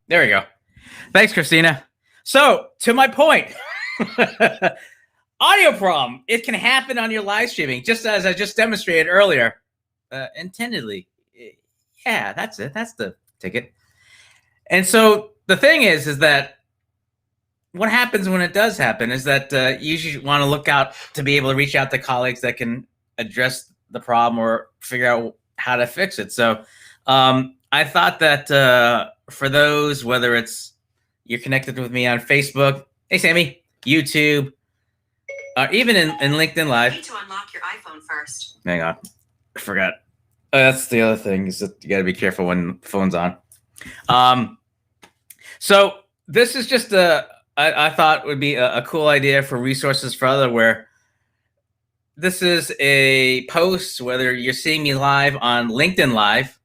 There we go. Thanks, Christina. So, to my point, audio problem. It can happen on your live streaming, just as I just demonstrated earlier, intendedly. Yeah, that's it. That's the ticket. And so the thing is that what happens when it does happen is that you usually want to look out to be able to reach out to colleagues that can address the problem or figure out how to fix it. So I thought that for those, whether it's you're connected with me on Facebook, hey Sammy, YouTube, or even in LinkedIn Live. You need to unlock your iPhone first. Hang on, I forgot. That's the other thing, is that you got to be careful when the phone's on. So this is just I thought would be a cool idea for resources for other, where this is a post, whether you're seeing me live on LinkedIn Live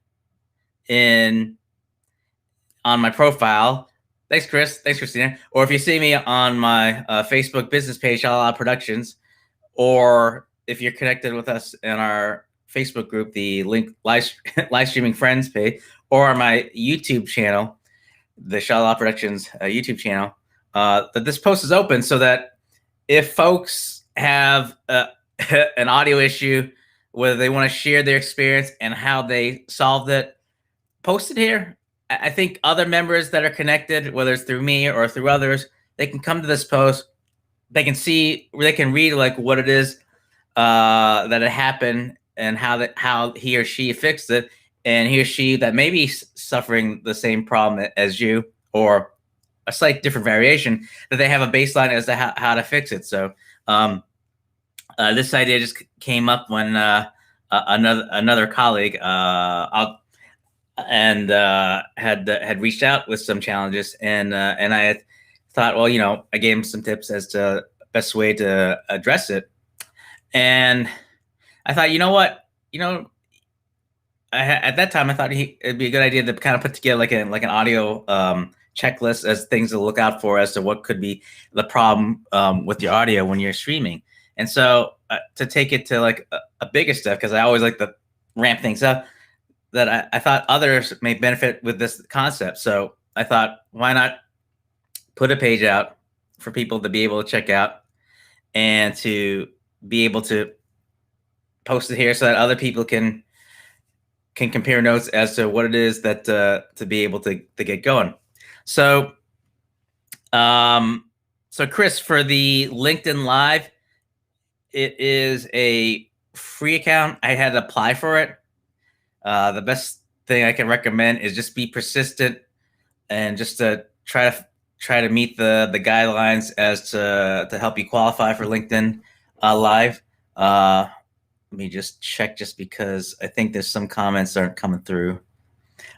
on my profile. Thanks, Chris. Thanks, Christina. Or if you see me on my Facebook business page, Shala Productions, or if you're connected with us in our Facebook group, the link live streaming friends page, or my YouTube channel, the Shala Productions YouTube channel, that this post is open, so that if folks have an audio issue, whether they want to share their experience and how they solved it, post it here. I think other members that are connected, whether it's through me or through others, they can come to this post. They can see, they can read like what it is that it happened and how he or she fixed it, and he or she that may be suffering the same problem as you, or a slight different variation, that they have a baseline as to how to fix it. So this idea just came up when another colleague had reached out with some challenges, and I had thought, well, I gave him some tips as to best way to address it, and I thought, at that time I thought it'd be a good idea to kind of put together like an audio checklist as things to look out for as to what could be the problem with your audio when you're streaming. And so to take it to like a bigger step, because I always like to ramp things up, that I thought others may benefit with this concept. So I thought, why not put a page out for people to be able to check out and to be able to post it here so that other people can compare notes as to what it is that to be able to get going. So so Chris, for the LinkedIn Live, it is a free account. I had to apply for it. The best thing I can recommend is just be persistent and just to try to meet the guidelines as to help you qualify for LinkedIn Live. Let me just check, just because I think there's some comments that aren't coming through.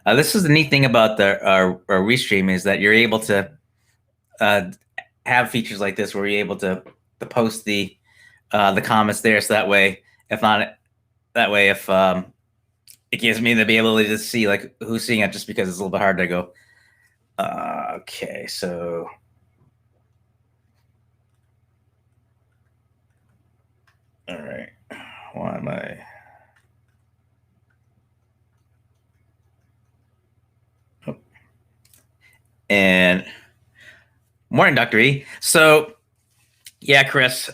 This is the neat thing about our restream, is that you're able to have features like this where you're able to post the comments there, so that way, if it gives me the ability to see like who's seeing it, just because it's a little bit hard to go. Okay, so all right, why am I? Oh. And morning, Dr. E. So yeah, Chris,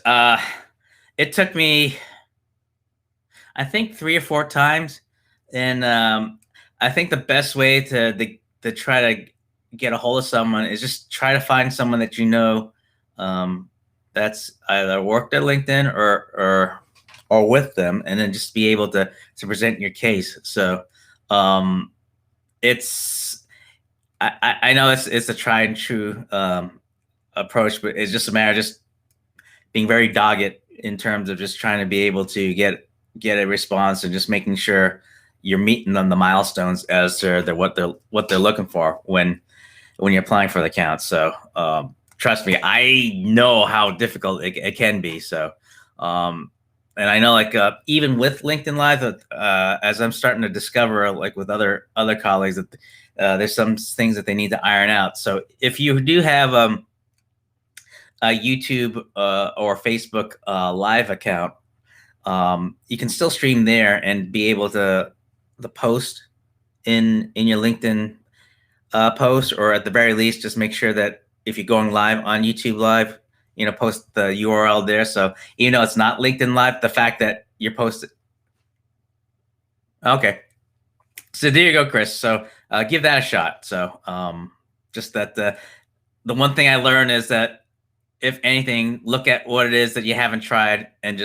it took me, I think, 3 or 4 times, and I think the best way to try to get a hold of someone is just try to find someone that that's either worked at LinkedIn or with them, and then just be able to present your case. So it's I know it's a tried and true approach, but it's just a matter of just being very dogged in terms of just trying to be able to get a response, and just making sure you're meeting them the milestones as to what they're looking for when you're applying for the account. So trust me, I know how difficult it can be. So and I know, like, even with LinkedIn Live, as I'm starting to discover, like with other colleagues, that there's some things that they need to iron out. So if you do have a YouTube or Facebook Live account, you can still stream there and be able to post in your LinkedIn post, or at the very least, just make sure that if you're going live on YouTube Live, post the URL there. So even though it's not LinkedIn Live, the fact that you're posted. Okay. So there you go, Chris. So give that a shot. So just that the one thing I learned is that if anything, look at what it is that you haven't tried and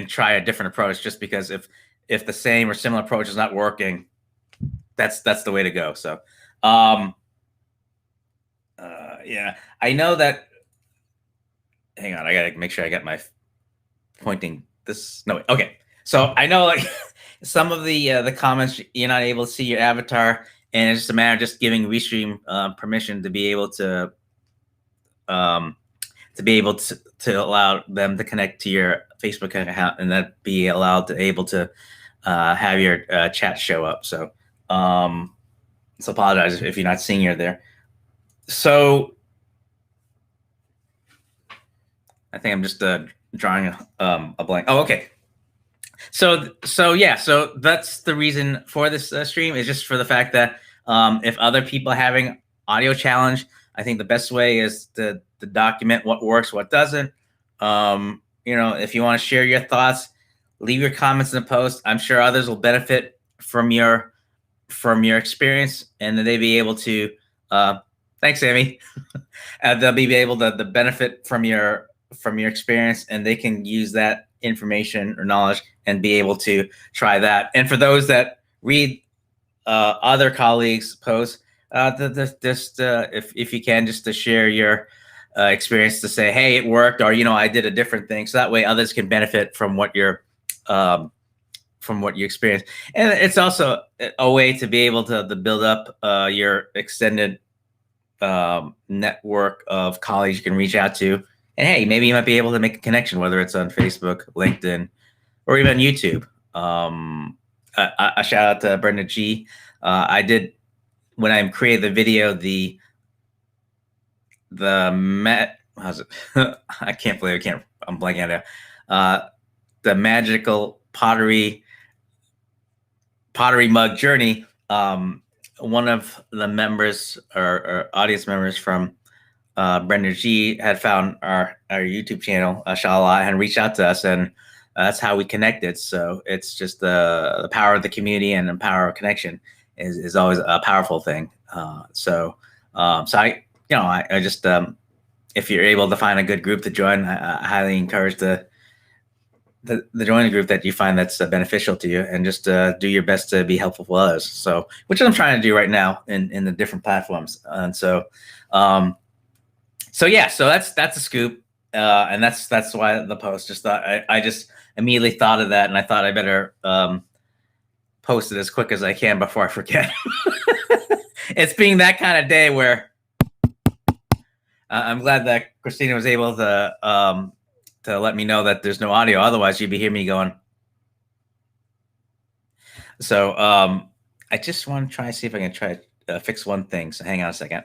try a different approach. Just because if the same or similar approach is not working, that's the way to go. So yeah, I know that. Hang on, I gotta make sure I got my pointing this. No, okay. So I know like some of the comments you're not able to see your avatar, and it's just a matter of just giving Restream permission to be able um, to allow them to connect to your Facebook account, and that be allowed to able to have your chat show up. So apologize if you're not seeing her there. So I think I'm just drawing a blank. Oh, okay. So yeah, so that's the reason for this stream, is just for the fact that if other people are having audio challenge, I think the best way is to document what works, what doesn't. If you want to share your thoughts, leave your comments in the post. I'm sure others will benefit from your experience, and then they'll be able to. Thanks, Amy. They'll be able to benefit from your experience, and they can use that information or knowledge and be able to try that. And for those that read other colleagues' posts, just if you can, just to share your experience, to say, hey, it worked, or I did a different thing, so that way others can benefit from what you're from what you experience. And it's also a way to be able to build up your extended network of colleagues you can reach out to. And hey, maybe you might be able to make a connection, whether it's on Facebook, LinkedIn, or even YouTube. A shout out to Brenda G. I did, when I created the video, how's it? I can't believe I'm blanking out there. The magical pottery mug journey. One of the members or audience members from Brenda G had found our YouTube channel, Shala, and reached out to us, and that's how we connected. So it's just the power of the community and the power of connection is always a powerful thing. So I just if you're able to find a good group to join, I highly encourage the join a group that you find that's beneficial to you, and just do your best to be helpful for others. So, which I'm trying to do right now in the different platforms. And so yeah, so that's a scoop, and that's why the post. Just thought I just immediately thought of that, and I thought I better post it as quick as I can before I forget. It's being that kind of day where I'm glad that Christina was able to let me know that there's no audio. Otherwise, you'd be hearing me going. So I just want to try see if I can try to fix one thing. So hang on a second.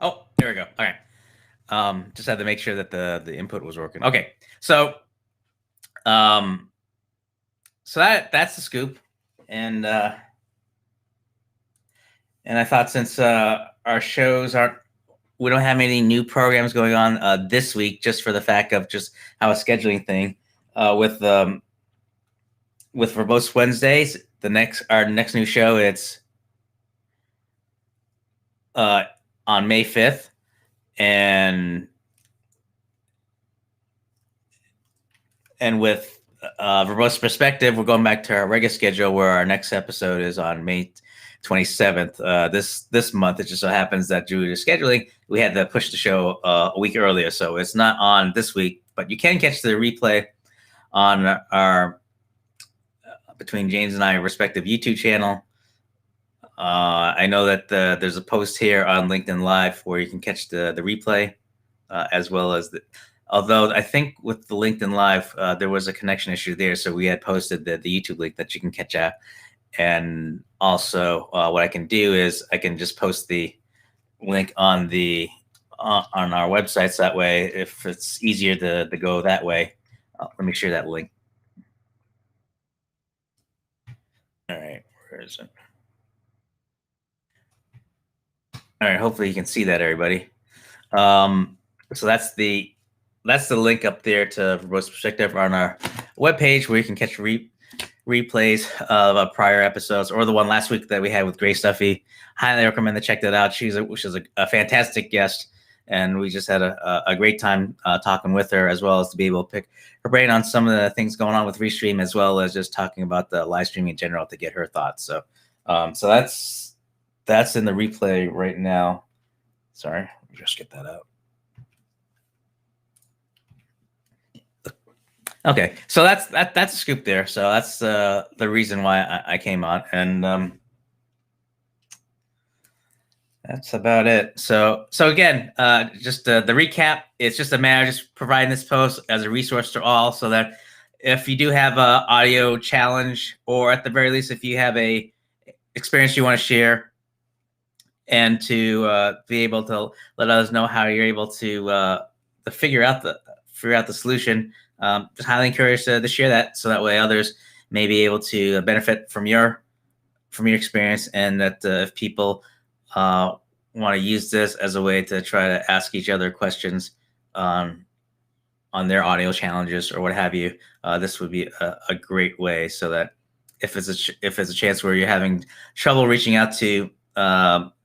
Oh, there we go. All right. Just had to make sure that the input was working. Okay. So so that's the scoop. And I thought, since our shows we don't have any new programs going on this week, just for the fact of just how a scheduling thing with Verbose Wednesdays, our next new show, it's on May 5th, and with Verbose Perspective, we're going back to our regular schedule, where our next episode is on May 27th. This month, it just so happens that due to scheduling, we had to push the show a week earlier, so it's not on this week. But you can catch the replay on our between James and I respective YouTube channel. I know that there's a post here on LinkedIn Live where you can catch the replay, as well as although I think with the LinkedIn Live, there was a connection issue there, so we had posted the YouTube link that you can catch at. And also, what I can do is I can just post the link on the on our websites. That way, if it's easier to go that way, let me share that link. All right, where is it? All right, hopefully you can see that, everybody. So that's the link up there to Verbose Perspective on our webpage, where you can catch replays of prior episodes, or the one last week that we had with Grace Duffy. Highly recommend to check that out. She's a fantastic guest, and we just had a great time talking with her, as well as to be able to pick her brain on some of the things going on with Restream, as well as just talking about the live streaming in general to get her thoughts. So that's in the replay right now. Sorry, let me just get that out. Okay, so that's a scoop there. So that's the reason why I came on, and that's about it. So again, just the recap. It's just a matter of just providing this post as a resource to all, so that if you do have a audio challenge, or at the very least, if you have a experience you want to share, and to be able to let us know how you're able to figure out the solution. Just highly encourage to share that, so that way others may be able to benefit from your experience, and that if people want to use this as a way to try to ask each other questions on their audio challenges or what have you, this would be a great way, so that if it's a chance where you're having trouble reaching out to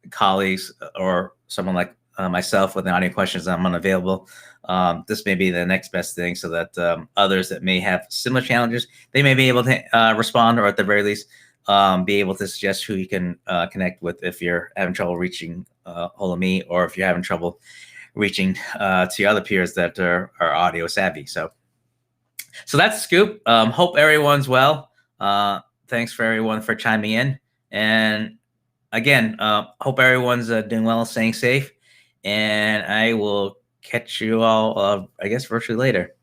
colleagues or someone like myself with the audio questions, I'm unavailable. This may be the next best thing, so that others that may have similar challenges, they may be able to respond, or at the very least, be able to suggest who you can connect with if you're having trouble reaching hold of me, or if you're having trouble reaching to other peers that are audio savvy. So that's the scoop. Hope everyone's well. Thanks for everyone for chiming in, and again, hope everyone's doing well, staying safe, and I will catch you all, I guess, virtually later.